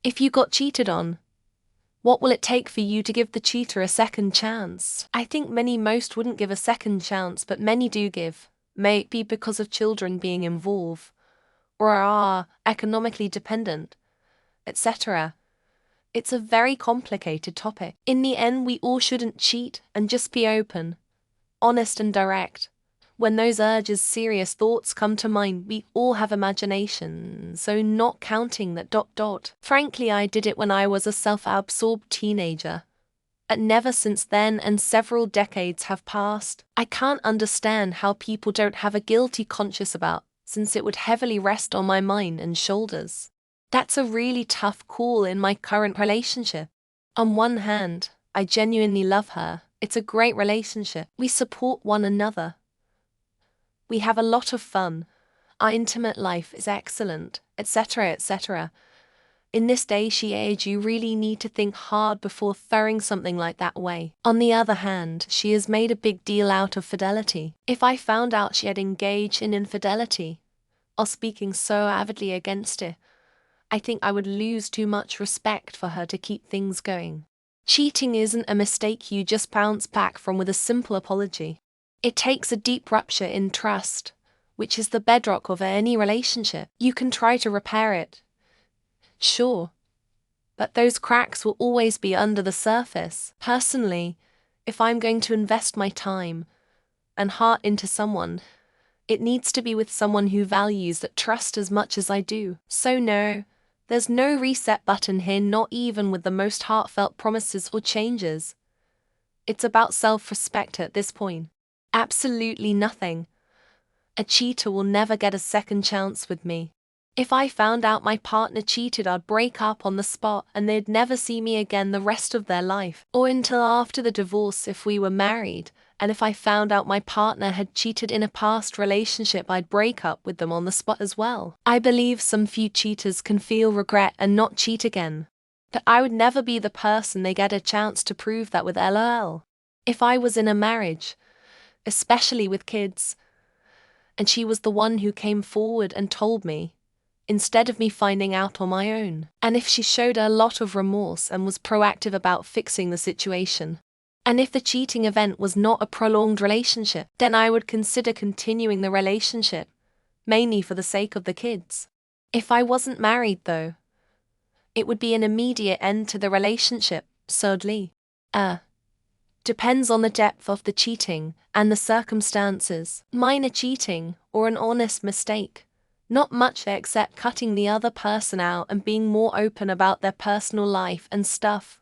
If you got cheated on, what will it take for you to give the cheater a second chance? I think most wouldn't give a second chance, but many do give. May it be because of children being involved, or are economically dependent, etc. It's a very complicated topic. In the end, we all shouldn't cheat and just be open, honest and direct. When those urges, serious thoughts come to mind, we all have imagination, so not counting that. Frankly, I did it when I was a self-absorbed teenager. And never since then, and several decades have passed. I can't understand how people don't have a guilty conscience about, since it would heavily rest on my mind and shoulders. That's a really tough call in my current relationship. On one hand, I genuinely love her. It's a great relationship. We support one another. We have a lot of fun. Our intimate life is excellent, etc., etc. In this day and age, you really need to think hard before throwing something like that away. On the other hand, she has made a big deal out of fidelity. If I found out she had engaged in infidelity, or speaking so avidly against it, I think I would lose too much respect for her to keep things going. Cheating isn't a mistake you just bounce back from with a simple apology. It takes a deep rupture in trust, which is the bedrock of any relationship. You can try to repair it, sure, but those cracks will always be under the surface. Personally, if I'm going to invest my time and heart into someone, it needs to be with someone who values that trust as much as I do. So no, there's no reset button here, not even with the most heartfelt promises or changes. It's about self-respect at this point. Absolutely nothing. A cheater will never get a second chance with me. If I found out my partner cheated, I'd break up on the spot and they'd never see me again the rest of their life, or until after the divorce if we were married. And if I found out my partner had cheated in a past relationship, I'd break up with them on the spot as well. I believe some few cheaters can feel regret and not cheat again. But I would never be the person they get a chance to prove that with. LOL. If I was in a marriage, especially with kids, and she was the one who came forward and told me, instead of me finding out on my own, and if she showed a lot of remorse and was proactive about fixing the situation, and if the cheating event was not a prolonged relationship, then I would consider continuing the relationship, mainly for the sake of the kids. If I wasn't married though, it would be an immediate end to the relationship, sadly. Depends on the depth of the cheating and the circumstances. Minor cheating, or an honest mistake, not much except cutting the other person out and being more open about their personal life and stuff.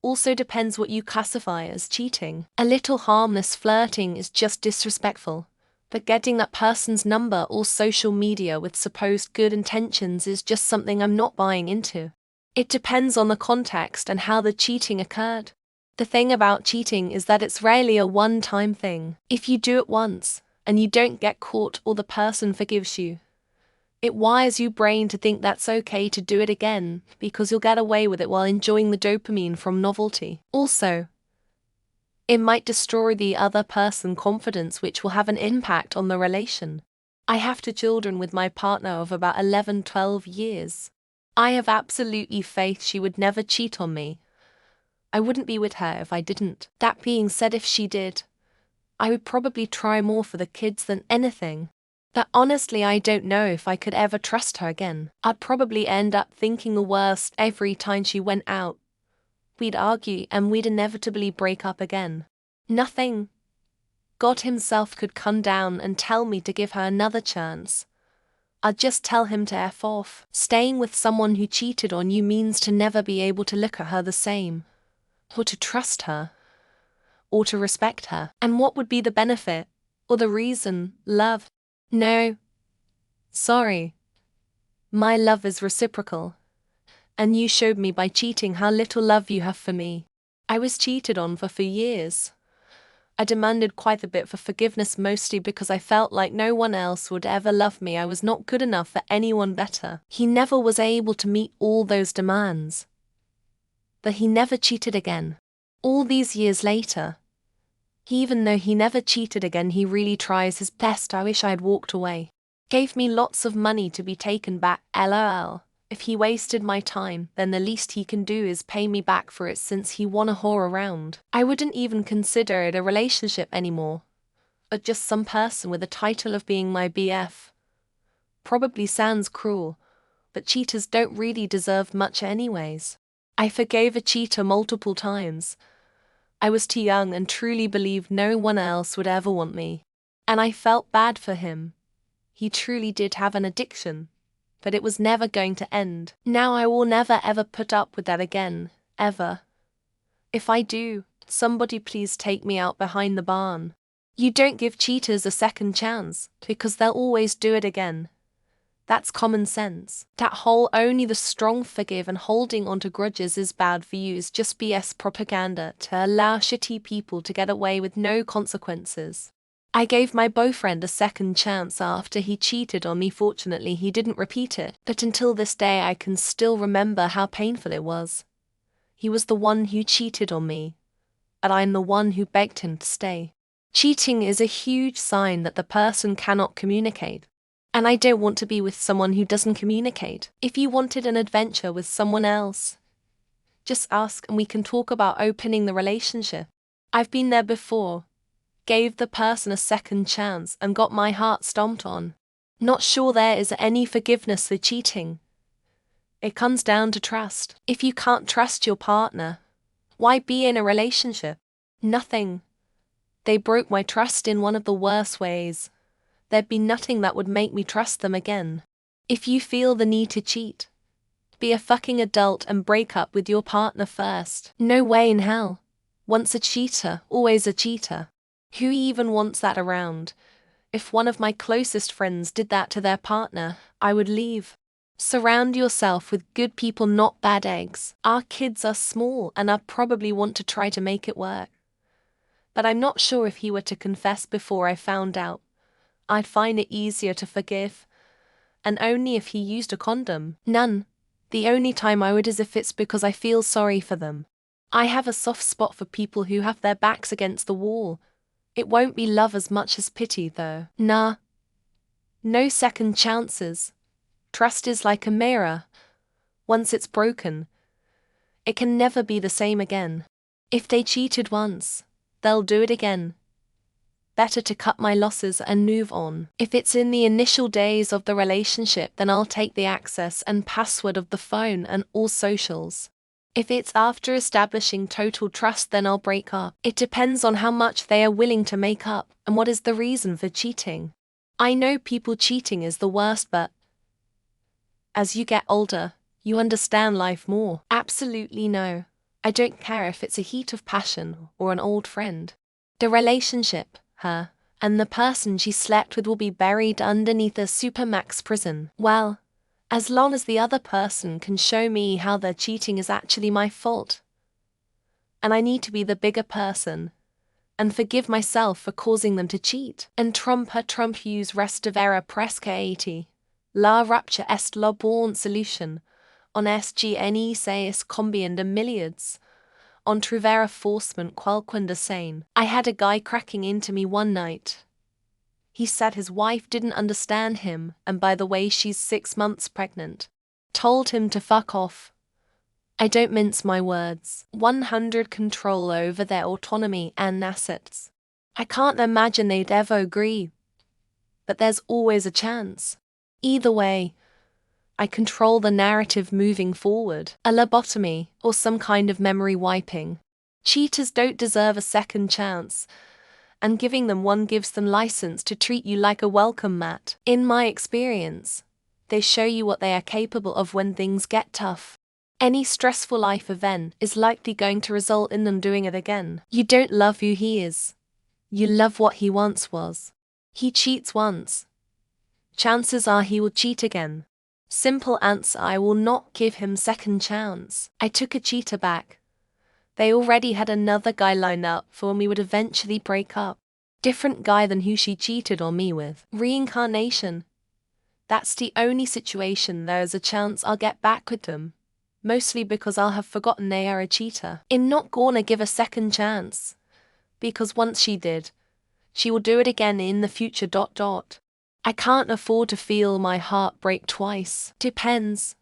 Also depends what you classify as cheating. A little harmless flirting is just disrespectful, but getting that person's number or social media with supposed good intentions is just something I'm not buying into. It depends on the context and how the cheating occurred. The thing about cheating is that it's rarely a one-time thing. If you do it once, and you don't get caught or the person forgives you, it wires your brain to think that's okay to do it again, because you'll get away with it while enjoying the dopamine from novelty. Also, it might destroy the other person's confidence, which will have an impact on the relation. I have 2 children with my partner of about 11-12 years. I have absolutely faith she would never cheat on me. I wouldn't be with her if I didn't. That being said, if she did, I would probably try more for the kids than anything. But honestly, I don't know if I could ever trust her again. I'd probably end up thinking the worst every time she went out. We'd argue and we'd inevitably break up again. Nothing. God himself could come down and tell me to give her another chance. I'd just tell him to F off. Staying with someone who cheated on you means to never be able to look at her the same, or to trust her, or to respect her. And what would be the benefit, or the reason? Love? No. Sorry. My love is reciprocal. And you showed me by cheating how little love you have for me. I was cheated on for years. I demanded quite a bit for forgiveness, mostly because I felt like no one else would ever love me. I was not good enough for anyone better. He never was able to meet all those demands. But he never cheated again. All these years later, even though he never cheated again, he really tries his best. I wish I had walked away. Gave me lots of money to be taken back. LOL. If he wasted my time, then the least he can do is pay me back for it since he wanna whore around. I wouldn't even consider it a relationship anymore, but just some person with the title of being my BF. Probably sounds cruel, but cheaters don't really deserve much anyways. I forgave a cheater multiple times. I was too young and truly believed no one else would ever want me. And I felt bad for him. He truly did have an addiction, but it was never going to end. Now I will never ever put up with that again, ever. If I do, somebody please take me out behind the barn. You don't give cheaters a second chance, because they'll always do it again. That's common sense. That whole only the strong forgive and holding onto grudges is bad for you is just BS propaganda to allow shitty people to get away with no consequences. I gave my boyfriend a second chance after he cheated on me. Fortunately, he didn't repeat it, but until this day I can still remember how painful it was. He was the one who cheated on me, and I'm the one who begged him to stay. Cheating is a huge sign that the person cannot communicate. And I don't want to be with someone who doesn't communicate. If you wanted an adventure with someone else, just ask and we can talk about opening the relationship. I've been there before. Gave the person a second chance and got my heart stomped on. Not sure there is any forgiveness for cheating. It comes down to trust. If you can't trust your partner, why be in a relationship? Nothing. They broke my trust in one of the worst ways. There'd be nothing that would make me trust them again. If you feel the need to cheat, be a fucking adult and break up with your partner first. No way in hell. Once a cheater, always a cheater. Who even wants that around? If one of my closest friends did that to their partner, I would leave. Surround yourself with good people, not bad eggs. Our kids are small and I probably want to try to make it work. But I'm not sure if he were to confess before I found out. I'd find it easier to forgive. And only if he used a condom. None. The only time I would is if it's because I feel sorry for them. I have a soft spot for people who have their backs against the wall. It won't be love as much as pity though. Nah. No second chances. Trust is like a mirror. Once it's broken, it can never be the same again. If they cheated once, they'll do it again. Better to cut my losses and move on. If it's in the initial days of the relationship, then I'll take the access and password of the phone and all socials. If it's after establishing total trust, then I'll break up. It depends on how much they are willing to make up and what is the reason for cheating. I know people cheating is the worst, but as you get older, you understand life more. Absolutely no. I don't care if it's a heat of passion or an old friend. The relationship, her, and the person she slept with will be buried underneath a supermax prison. Well, as long as the other person can show me how their cheating is actually my fault. And I need to be the bigger person and forgive myself for causing them to cheat. En Trump use restavera presque 80. La rupture est la bonne solution. On SGNE seis combien de milliards. On trouvera forcement qualquunda sane. I had a guy cracking into me one night. He said his wife didn't understand him, and by the way, she's 6 months pregnant. Told him to fuck off. I don't mince my words. 100 control over their autonomy and assets. I can't imagine they'd ever agree. But there's always a chance. Either way, I control the narrative moving forward. A lobotomy, or some kind of memory wiping. Cheaters don't deserve a second chance, and giving them one gives them license to treat you like a welcome mat. In my experience, they show you what they are capable of when things get tough. Any stressful life event is likely going to result in them doing it again. You don't love who he is. You love what he once was. He cheats once. Chances are he will cheat again. Simple answer: I will not give him second chance. I took a cheater back. They already had another guy lined up for when we would eventually break up. Different guy than who she cheated on me with. Reincarnation. That's the only situation there is a chance I'll get back with them. Mostly because I'll have forgotten they are a cheater. I'm not gonna give a second chance. Because once she did, she will do it again in the future. I can't afford to feel my heart break twice. Depends.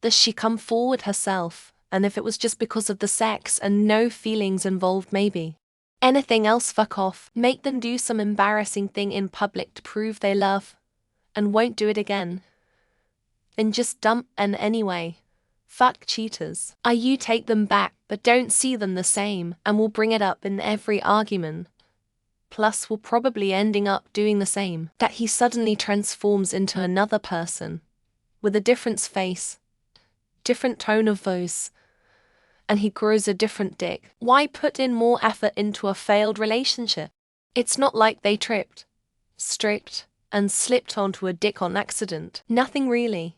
Does she come forward herself? And if it was just because of the sex and no feelings involved, maybe. Anything else, fuck off. Make them do some embarrassing thing in public to prove they love and won't do it again. Then just dump and anyway. Fuck cheaters. You take them back, but don't see them the same, and will bring it up in every argument. Plus will probably ending up doing the same. That he suddenly transforms into another person, with a different face, different tone of voice, and he grows a different dick. Why put in more effort into a failed relationship? It's not like they tripped, and slipped onto a dick on accident. Nothing really.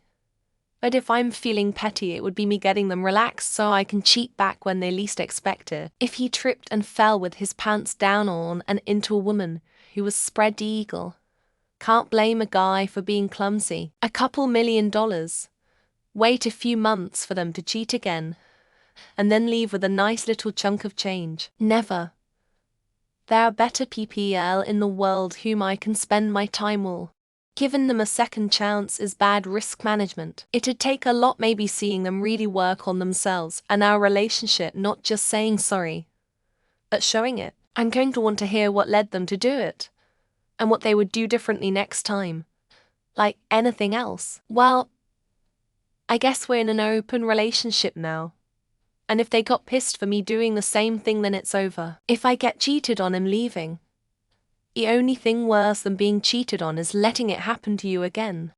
But if I'm feeling petty, it would be me getting them relaxed so I can cheat back when they least expect it. If he tripped and fell with his pants down on and into a woman who was spread eagle, can't blame a guy for being clumsy. A couple $1 million. Wait a few months for them to cheat again, and then leave with a nice little chunk of change. Never. There are better PPL in the world whom I can spend my time with. Giving them a second chance is bad risk management. It'd take a lot, maybe seeing them really work on themselves and our relationship, not just saying sorry, but showing it. I'm going to want to hear what led them to do it, and what they would do differently next time. Like anything else. Well, I guess we're in an open relationship now. And if they got pissed for me doing the same thing, then it's over. If I get cheated on, I'm leaving. The only thing worse than being cheated on is letting it happen to you again.